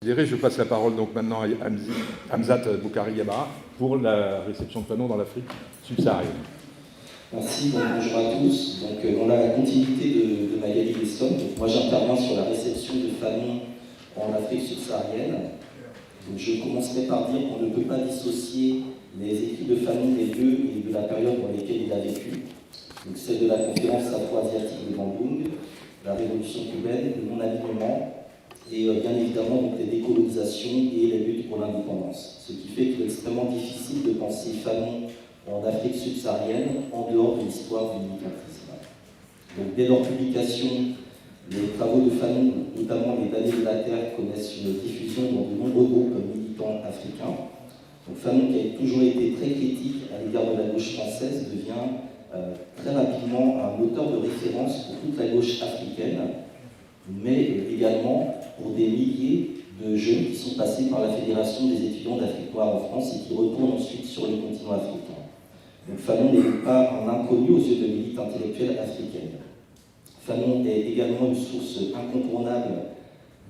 Je passe la parole donc maintenant à Hamzat Boukari Yamara pour la réception de Fanon dans l'Afrique subsaharienne. Merci, bonjour à tous. Dans la continuité de Magali Besson, moi j'interviens sur la réception de Fanon en Afrique subsaharienne. Je commencerai par dire qu'on ne peut pas dissocier les écrits de Fanon des lieux et de la période dans lesquelles il a vécu. Celle de la conférence afro-asiatique de Bandung, la révolution cubaine, le non-alignement, et bien évidemment les décolonisations et les luttes pour l'indépendance. Ce qui fait qu'il est extrêmement difficile de penser Fanon en Afrique subsaharienne en dehors de l'histoire du militantisme. Dès leur publication, les travaux de Fanon, notamment les Damnés de la Terre, connaissent une diffusion dans de nombreux groupes militants africains. Fanon, qui a toujours été très critique à l'égard de la gauche française, devient très rapidement un auteur de référence pour toute la gauche africaine, mais également pour des milliers de jeunes qui sont passés par la Fédération des étudiants d'Afrique noire en France et qui retournent ensuite sur le continent africain. Fanon n'est pas un inconnu aux yeux de l'élite intellectuelle africaine. Fanon est également une source incontournable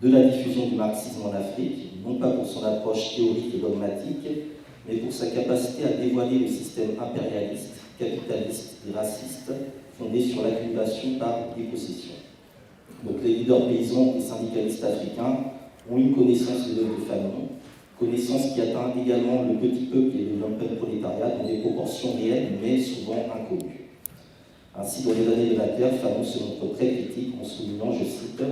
de la diffusion du marxisme en Afrique, non pas pour son approche théorique et dogmatique, mais pour sa capacité à dévoiler le système impérialiste, capitaliste et raciste fondé sur l'accumulation par dépossession. Les leaders paysans et syndicalistes africains ont une connaissance de l'œuvre de Fanon, connaissance qui atteint également le petit peuple et le lumpenprolétariat dans des proportions réelles mais souvent inconnues. Ainsi, dans les années de la Terre, Fanon se montre très critique en soulignant, je cite,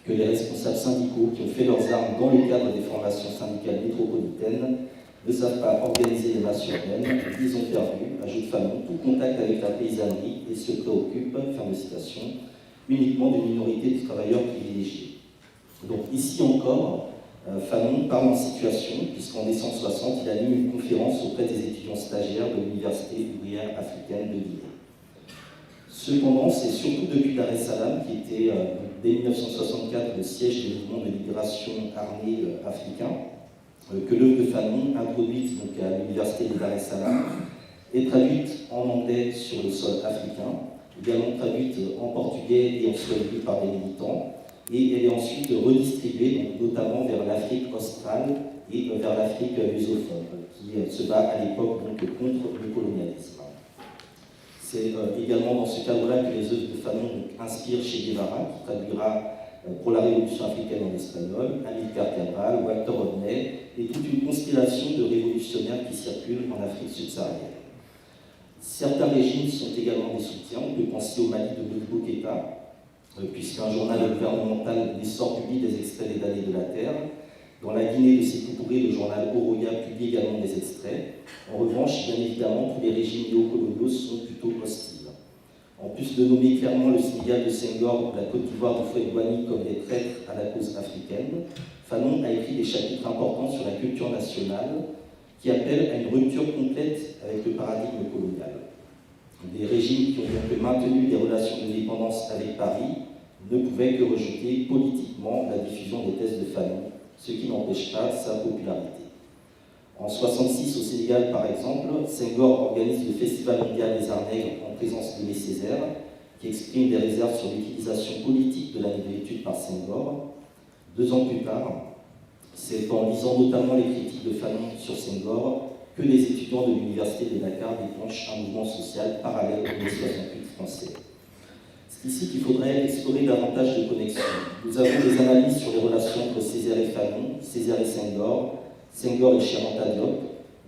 que les responsables syndicaux qui ont fait leurs armes dans le cadre des formations syndicales métropolitaines ne savent pas organiser les masses urbaines, ils ont perdu, ajoute Fanon, tout contact avec la paysannerie et se préoccupent, fin de citation, uniquement d'une minorité de travailleurs privilégiés. Ici encore, Fanon parle en situation, puisqu'en décembre 60, il anime une conférence auprès des étudiants stagiaires de l'Université ouvrière africaine de Guinée. Cependant, c'est surtout depuis Dar es Salaam, qui était dès 1964 le siège du mouvement de libération armée africain, que l'œuvre de Fanon, introduite à l'Université de Dar es Salaam, est traduite en anglais sur le sol africain, également traduite en portugais et en swahili par des militants, et elle est ensuite redistribuée, notamment vers l'Afrique australe et vers l'Afrique lusophone, qui se bat à l'époque contre le colonialisme. C'est également dans ce cadre-là que les œuvres de Fanon inspirent Che Guevara, qui traduira pour la Révolution africaine en espagnol, Amilcar Cabral, Walter Rodney, et toute une constellation de révolutionnaires qui circulent en Afrique subsaharienne. Certains régimes sont également des soutiens. On peut penser au Mali de Modibo Keïta, puisqu'un journal gouvernemental sort publie des extraits des Damnés de la Terre. Dans la Guinée de Sékou Touré, le journal Oroya publie également des extraits. En revanche, bien évidemment, tous les régimes néocoloniaux sont plutôt hostiles. En plus de nommer clairement le Sénégal de Senghor ou la Côte d'Ivoire de Houphouët-Boigny comme des traîtres à la cause africaine, Fanon a écrit des chapitres importants sur la culture nationale qui appellent à une rupture complète avec le paradigme colonial. Des régimes qui ont donc maintenu des relations de dépendance avec Paris ne pouvaient que rejeter politiquement la diffusion des thèses de Fanon, ce qui n'empêche pas sa popularité. En 1966, au Sénégal par exemple, Senghor organise le Festival mondial des arts nègres en présence d'Aimé Césaire, qui exprime des réserves sur l'utilisation politique de la négritude par Senghor. 2 ans plus tard, c'est en lisant notamment les critiques de Fanon sur Senghor que les étudiants de l'Université de Dakar déclenchent un mouvement social parallèle au mai 68 français. C'est ici qu'il faudrait explorer davantage de connexions. Nous avons des analyses sur les relations entre Césaire et Fanon, Césaire et Senghor, Senghor et Cheikh Anta Diop,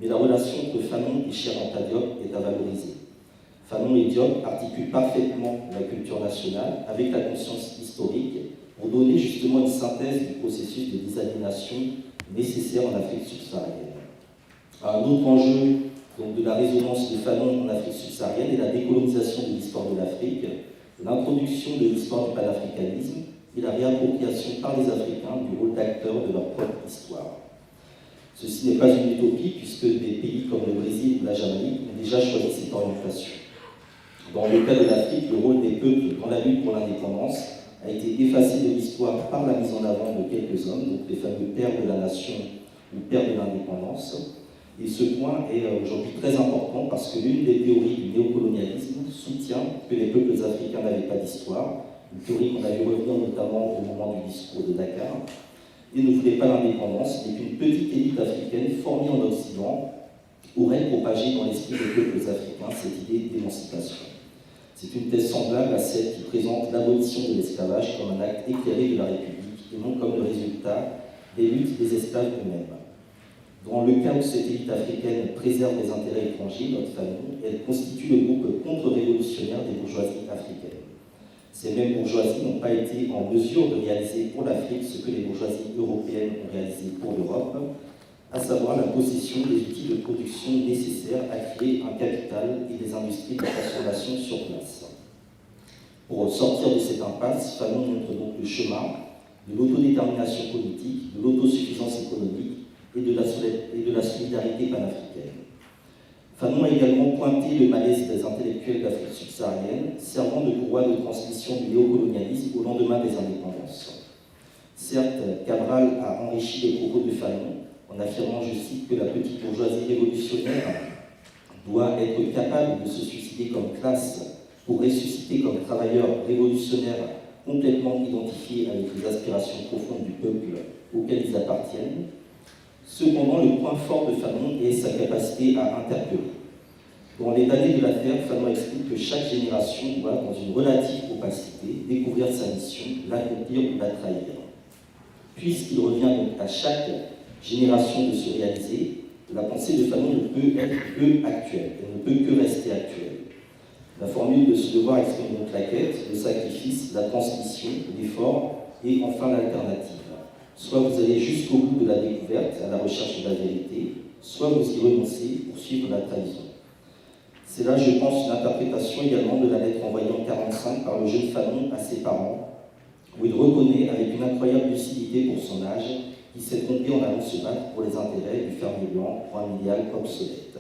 mais la relation entre Fanon et Cheikh Anta Diop est à valoriser. Fanon et Diop articulent parfaitement la culture nationale avec la conscience historique pour donner justement une synthèse du processus de désaliénation nécessaire en Afrique subsaharienne. Un autre enjeu de la résonance de Fanon en Afrique subsaharienne est la décolonisation de l'histoire de l'Afrique, l'introduction de l'histoire du panafricanisme et la réappropriation par les Africains du rôle d'acteurs de leur propre histoire. Ceci n'est pas une utopie puisque des pays comme le Brésil ou la Jamaïque ont déjà choisi cette orientation. Dans le cas de l'Afrique, le rôle des peuples dans la lutte pour l'indépendance a été effacé de l'histoire par la mise en avant de quelques hommes, donc les fameux pères de la nation ou pères de l'indépendance. Et ce point est aujourd'hui très important parce que l'une des théories du néocolonialisme soutient que les peuples africains n'avaient pas d'histoire, une théorie qu'on a vu revenir notamment au moment du discours de Dakar. et ne voulait pas l'indépendance, mais qu'une petite élite africaine formée en Occident aurait propagé dans l'esprit des peuples africains cette idée d'émancipation. C'est une thèse semblable à celle qui présente l'abolition de l'esclavage comme un acte éclairé de la République et non comme le résultat des luttes des esclaves eux-mêmes. Dans le cas où cette élite africaine préserve les intérêts étrangers, notre famille, elle constitue le groupe contre-révolutionnaire des bourgeoisies africaines. Ces mêmes bourgeoisies n'ont pas été en mesure de réaliser pour l'Afrique ce que les bourgeoisies européennes ont réalisé pour l'Europe, à savoir la possession des outils de production nécessaires à créer un capital et des industries de transformation sur place. Pour sortir de cette impasse, Fanon montre donc le chemin de l'autodétermination politique, de l'autosuffisance économique et de la solidarité panafricaine. Fanon a également pointé le malaise des intellectuels d'Afrique subsaharienne, servant de courroie de transmission du néocolonialisme au lendemain des indépendances. Certes, Cabral a enrichi les propos de Fanon en affirmant, je cite, que la petite bourgeoisie révolutionnaire doit être capable de se suicider comme classe pour ressusciter comme travailleurs révolutionnaires complètement identifiés avec les aspirations profondes du peuple auquel ils appartiennent. Cependant, le point fort de Fanon est sa capacité à interpeller. Dans Les damnés de la terre, Fanon explique que chaque génération doit, dans une relative opacité, découvrir sa mission, l'accomplir ou la trahir. Puisqu'il revient donc à chaque génération de se réaliser, la pensée de Fanon ne peut être que actuelle, elle ne peut que rester actuelle. La formule de ce devoir exprime donc la quête, le sacrifice, la transmission, l'effort et enfin l'alternative. Soit vous allez jusqu'au bout de la découverte, à la recherche de la vérité, soit vous y renoncez pour suivre la trahison. C'est là, je pense, une interprétation également de la lettre envoyée en 1945 par le jeune Fanon à ses parents, où il reconnaît avec une incroyable lucidité pour son âge qu'il s'est trompé en allant se battre pour les intérêts du fermier blanc pour un idéal obsolète.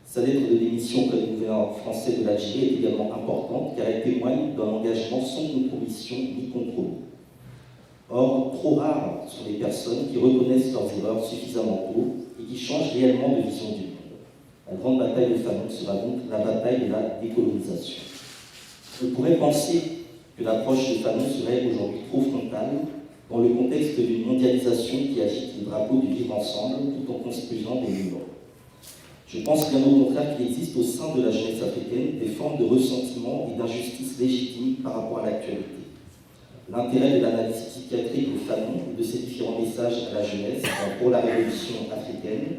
Sa lettre de démission auprès du gouvernement français de l'Algérie est également importante car elle témoigne d'un engagement sans compromission ni compromis. Or, trop rares sont les personnes qui reconnaissent leurs erreurs suffisamment tôt et qui changent réellement de vision du monde. La grande bataille de Fanon sera donc la bataille de la décolonisation. On pourrait penser que l'approche de Fanon serait aujourd'hui trop frontale dans le contexte d'une mondialisation qui agite les drapeaux du vivre ensemble tout en construisant des murs. Je pense bien au contraire qu'il existe au sein de la jeunesse africaine des formes de ressentiment et d'injustice légitime par rapport à l'actualité. L'intérêt de l'analyse psychiatrique de Fanon et de ses différents messages à la jeunesse pour la révolution africaine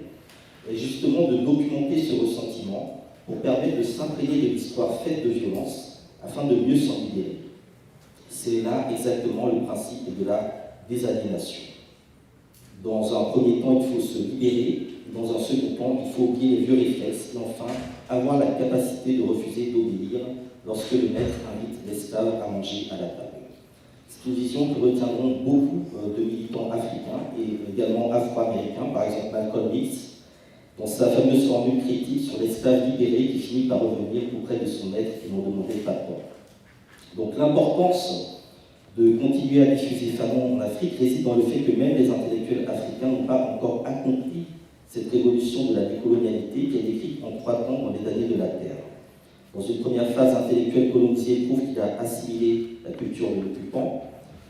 est justement de documenter ce ressentiment pour permettre de s'imprégner de l'histoire faite de violence afin de mieux s'en libérer. C'est là exactement le principe de la désaliénation. Dans un premier temps, il faut se libérer, et dans un second temps, il faut oublier les vieux réflexes et enfin avoir la capacité de refuser d'obéir lorsque le maître invite l'esclave à manger à la table. C'est une vision que retiendront beaucoup de militants africains et également afro-américains, par exemple Malcolm X, dans sa fameuse formule critique sur l'esclave libéré qui finit par revenir auprès de son maître qui n'en demandait pas tant. Donc l'importance de continuer à diffuser Fanon en Afrique réside dans le fait que même les intellectuels africains n'ont pas encore accompli cette révolution de la décolonialité qui est décrite en 3 temps dans les années de la Terre. Dans une première phase, intellectuel colonisé prouve qu'il a assimilé la culture de l'occupant.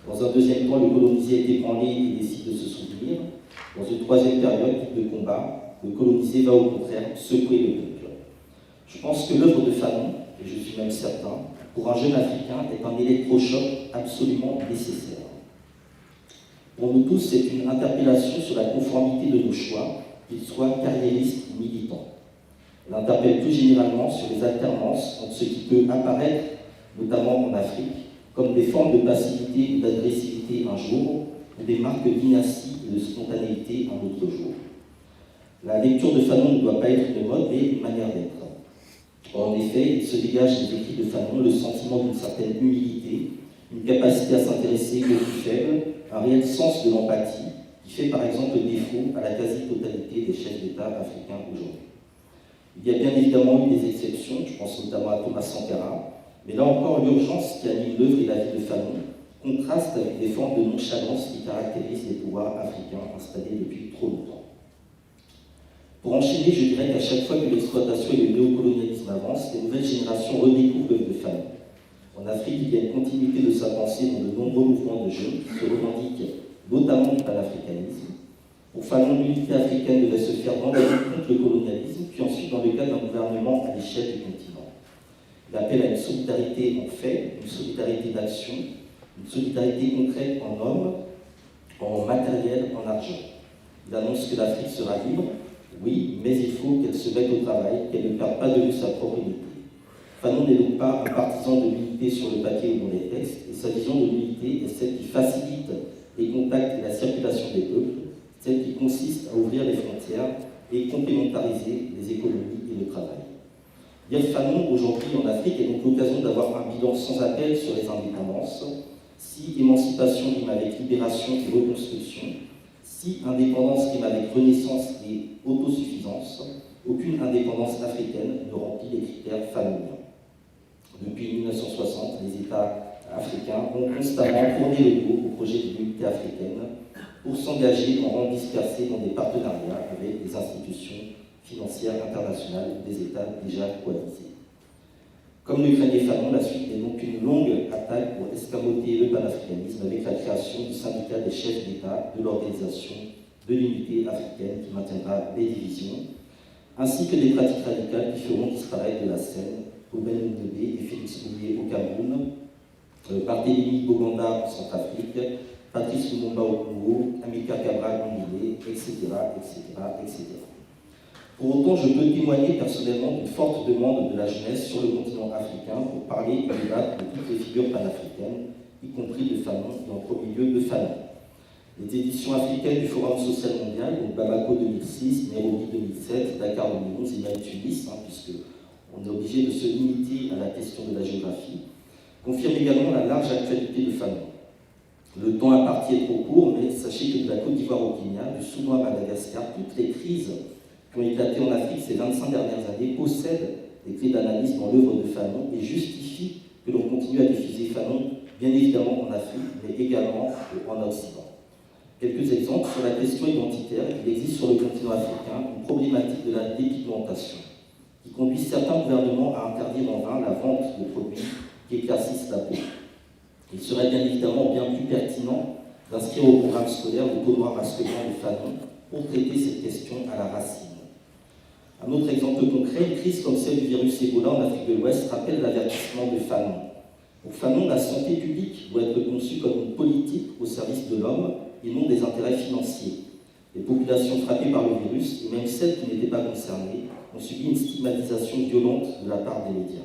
Dans un deuxième temps, le colonisé est ébranlé et décide de se souvenir. Dans une troisième période de combat, le colonisé va au contraire secouer le peuple. Je pense que l'œuvre de Fanon, et je suis même certain, pour un jeune Africain, est un électrochoc absolument nécessaire. Pour nous tous, c'est une interpellation sur la conformité de nos choix, qu'ils soient carriéristes ou militants. Elle interpelle plus généralement sur les alternances entre ce qui peut apparaître, notamment en Afrique, comme des formes de passivité ou d'agressivité un jour, ou des marques d'inertie et de spontanéité un autre jour. La lecture de Fanon ne doit pas être une mode, mais une manière d'être. En effet, il se dégage des écrits de Fanon le sentiment d'une certaine humilité, une capacité à s'intéresser aux plus faibles, un réel sens de l'empathie, qui fait par exemple défaut à la quasi-totalité des chefs d'État africains aujourd'hui. Il y a bien évidemment eu des exceptions, je pense notamment à Thomas Sankara, mais là encore, l'urgence qui anime l'œuvre et la vie de Fanon contraste avec des formes de nonchalance qui caractérisent les pouvoirs africains installés depuis trop longtemps. Pour enchaîner, je dirais qu'à chaque fois que l'exploitation et le néocolonialisme avancent, les nouvelles générations redécouvrent l'œuvre de Fanon. En Afrique, il y a une continuité de sa pensée dans de nombreux mouvements de jeunes qui se revendiquent notamment du panafricanisme. Pour Fanon, l'unité africaine devait se faire dans la lutte contre le colonialisme, puis ensuite dans le cadre d'un gouvernement à l'échelle du continent. Il appelle à une solidarité en fait, une solidarité d'action, une solidarité concrète en hommes, en matériel, en argent. Il annonce que l'Afrique sera libre, oui, mais il faut qu'elle se mette au travail, qu'elle ne perde pas de vue sa propre unité. Fanon n'est donc pas un partisan de l'unité sur le papier ou dans les textes, et sa vision de l'unité est celle qui facilite les contacts et la circulation des peuples, celle qui consiste à ouvrir les frontières et complémentariser les économies et le travail. Lire Fanon aujourd'hui en Afrique est donc l'occasion d'avoir un bilan sans appel sur les indépendances. Si émancipation rime avec libération et reconstruction, si indépendance rime avec renaissance et autosuffisance, aucune indépendance africaine ne remplit les critères fanoniens. Depuis 1960, les États africains ont constamment tourné le dos au projet de l'unité africaine pour s'engager en rang dispersé dans des partenariats avec des institutions financières internationales ou des États déjà coalisés. Comme le craignait Fanon, la suite est donc une longue attaque pour escamoter le panafricanisme avec la création du syndicat des chefs d'État de l'Organisation de l'Unité africaine qui maintiendra les divisions, ainsi que des pratiques radicales qui feront disparaître de la scène Oben Ndebe et Félix Bouillet au Cameroun, Barthélemy Boganda en Centrafrique, Patrice Lumumba au Congo, Amilcar Cabral en Guinée, etc., etc., etc. Pour autant, je peux témoigner personnellement d'une forte demande de la jeunesse sur le continent africain pour parler et débattre de toutes les figures panafricaines, y compris de Fanon et en premier lieu de Fanon. Les éditions africaines du Forum social mondial, donc Bamako 2006, Nairobi 2007, Dakar 2011 et même Tunis, puisqu'on est obligé de se limiter à la question de la géographie, confirment également la large actualité de Fanon. Le temps imparti est trop court, mais sachez que de la Côte d'Ivoire au Kenya, du Soudan à Madagascar, toutes les crises qui ont éclaté en Afrique ces 25 dernières années possèdent des clés d'analyse dans l'œuvre de Fanon et justifient que l'on continue à diffuser Fanon, bien évidemment en Afrique, mais également en Occident. Quelques exemples sur la question identitaire. Il existe sur le continent africain une problématique de la dépigmentation qui conduit certains gouvernements à interdire en vain la vente de produits qui éclaircissent la peau. Il serait bien évidemment bien plus pertinent d'inscrire au programme scolaire le peau noire masculin de Fanon pour traiter cette question à la racine. Un autre exemple concret, une crise comme celle du virus Ebola en Afrique de l'Ouest rappelle l'avertissement de Fanon. Pour Fanon, la santé publique doit être conçue comme une politique au service de l'homme et non des intérêts financiers. Les populations frappées par le virus, et même celles qui n'étaient pas concernées, ont subi une stigmatisation violente de la part des médias.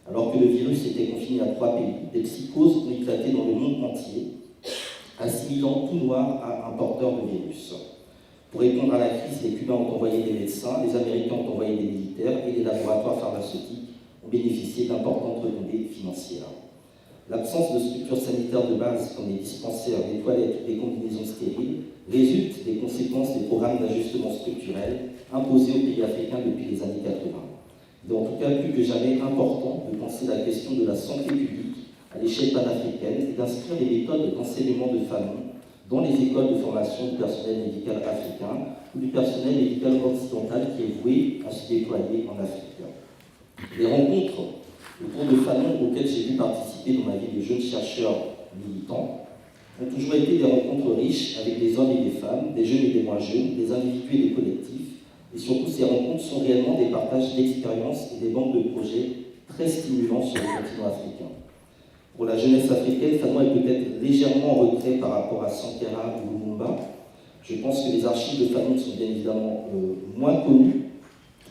Alors que le virus était confiné à 3 pays, des psychoses ont éclaté dans le monde entier, assimilant tout noir à un porteur de virus. Pour répondre à la crise, les Cubains ont envoyé des médecins, les Américains ont envoyé des militaires et les laboratoires pharmaceutiques ont bénéficié d'importantes retombées financières. L'absence de structures sanitaires de base comme les dispensaires, les toilettes ou les combinaisons stériles résulte des conséquences des programmes d'ajustement structurel imposés aux pays africains depuis les années 80. Il est en tout cas plus que jamais important de penser la question de la santé publique à l'échelle panafricaine et d'inscrire les méthodes d'enseignement de Fanon dans les écoles de formation du personnel médical africain ou du personnel médical occidental qui est voué à se déployer en Afrique. Les rencontres autour de Fanon auxquelles j'ai pu participer dans ma vie de jeune chercheur militant ont toujours été des rencontres riches avec des hommes et des femmes, des jeunes et des moins jeunes, des individus et des collectifs. Et surtout, ces rencontres sont réellement des partages d'expériences et des banques de projets très stimulants sur le continent africain. Pour la jeunesse africaine, Fanon est peut-être légèrement en retrait par rapport à Sankara ou Lumumba. Je pense que les archives de Fanon sont bien évidemment moins connues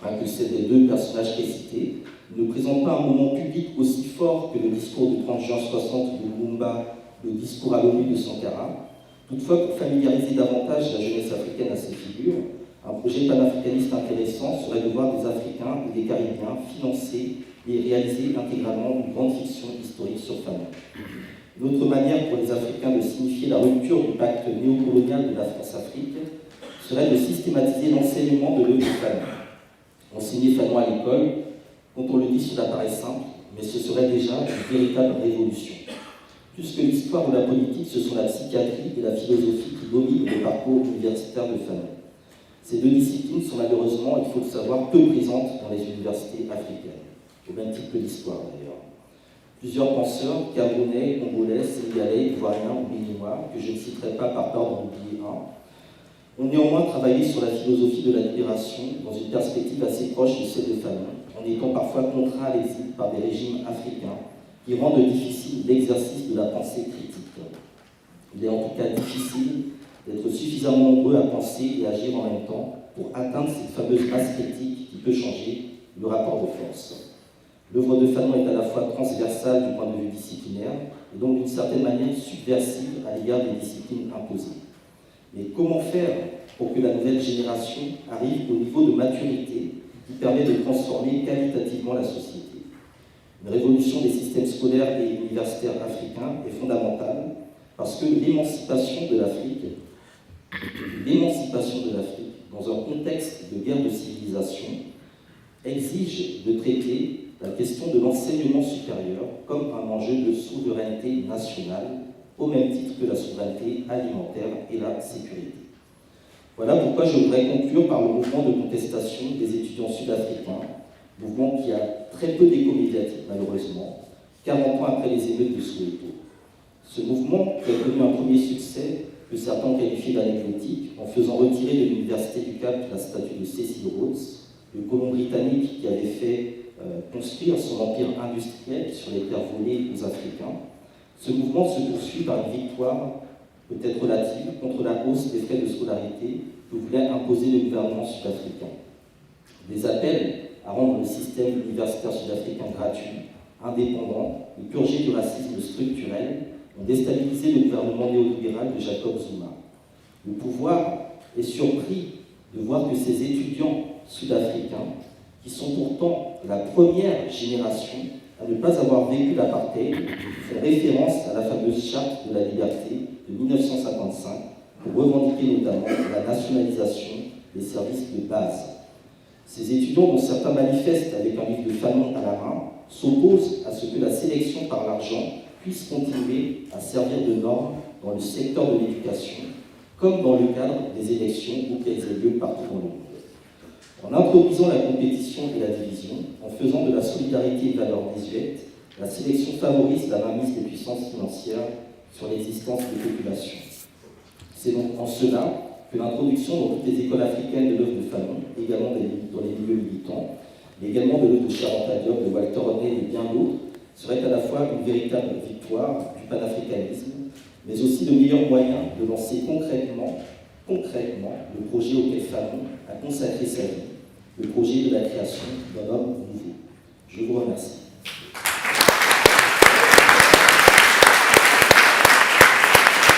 que celles des deux personnages précités. Ils ne présentent pas un moment public aussi fort que le discours du 30 juin 60 de Lumumba, le discours à l'ONU de Sankara. Toutefois, pour familiariser davantage la jeunesse africaine à ces figures, un projet panafricaniste intéressant serait de voir des Africains et des Caribéens financer et réaliser intégralement une grande fiction historique sur Fanon. Une autre manière pour les Africains de signifier la rupture du pacte néocolonial de la France-Afrique serait de systématiser l'enseignement de l'œuvre de Fanon. Enseigner Fanon à l'école, quand on le dit, cela paraît simple, mais ce serait déjà une véritable révolution. Plus que l'histoire ou la politique, ce sont la psychiatrie et la philosophie qui dominent le parcours universitaire de Fanon. Ces deux disciplines sont malheureusement, il faut le savoir, peu présentes dans les universités africaines, au même titre que l'histoire d'ailleurs. Plusieurs penseurs, camerounais, congolais, sénégalais, ivoiriens ou béninois, que je ne citerai pas par peur d'en oublier un, ont néanmoins travaillé sur la philosophie de la libération dans une perspective assez proche de celle de Fanon, en étant parfois contraints à l'exil par des régimes africains qui rendent difficile l'exercice de la pensée critique. Il est en tout cas difficile d'être suffisamment nombreux à penser et agir en même temps pour atteindre cette fameuse masse critique qui peut changer le rapport de force. L'œuvre de Fanon est à la fois transversale du point de vue disciplinaire et donc d'une certaine manière subversive à l'égard des disciplines imposées. Mais comment faire pour que la nouvelle génération arrive au niveau de maturité qui permet de transformer qualitativement la société? Une révolution des systèmes scolaires et universitaires africains est fondamentale parce que l'émancipation de l'Afrique, dans un contexte de guerre de civilisation, exige de traiter la question de l'enseignement supérieur comme un enjeu de souveraineté nationale, au même titre que la souveraineté alimentaire et la sécurité. Voilà pourquoi je voudrais conclure par le mouvement de contestation des étudiants sud-africains, mouvement qui a très peu d'écho médiatique malheureusement, 40 ans après les émeutes de Soweto. Ce mouvement, qui a connu un premier succès, que certains ont qualifié d'anecdotique, en faisant retirer de l'Université du Cap la statue de Cecil Rhodes, le colon britannique qui avait fait construire son empire industriel sur les terres volées aux Africains. Ce mouvement se poursuit par une victoire, peut-être relative, contre la hausse des frais de scolarité que voulait imposer le gouvernement sud-africain. Des appels à rendre le système universitaire sud-africain gratuit, indépendant et purgé du racisme structurel ont déstabilisé le gouvernement néolibéral de Jacob Zuma. Le pouvoir est surpris de voir que ces étudiants sud-africains, qui sont pourtant la première génération à ne pas avoir vécu l'apartheid, font référence à la fameuse charte de la liberté de 1955 pour revendiquer notamment la nationalisation des services de base. Ces étudiants, dont certains manifestent avec un livre de Fanon à la main, s'opposent à ce que la sélection par l'argent puisse continuer à servir de norme dans le secteur de l'éducation, comme dans le cadre des élections où qu'elles aient lieu partout dans le monde. En introduisant la compétition et la division, en faisant de la solidarité une valeur désuète, la sélection favorise la mainmise des puissances financières sur l'existence des populations. C'est donc en cela que l'introduction dans toutes les écoles africaines de l'œuvre de Fanon, également dans les milieux militants, mais également de l'œuvre de Charlotte Diop, de Walter Rodney et bien d'autres, serait à la fois une véritable victoire du panafricanisme, mais aussi le meilleur moyen de lancer concrètement le projet auquel Fanon a consacré sa vie, le projet de la création d'un homme nouveau. Je vous remercie.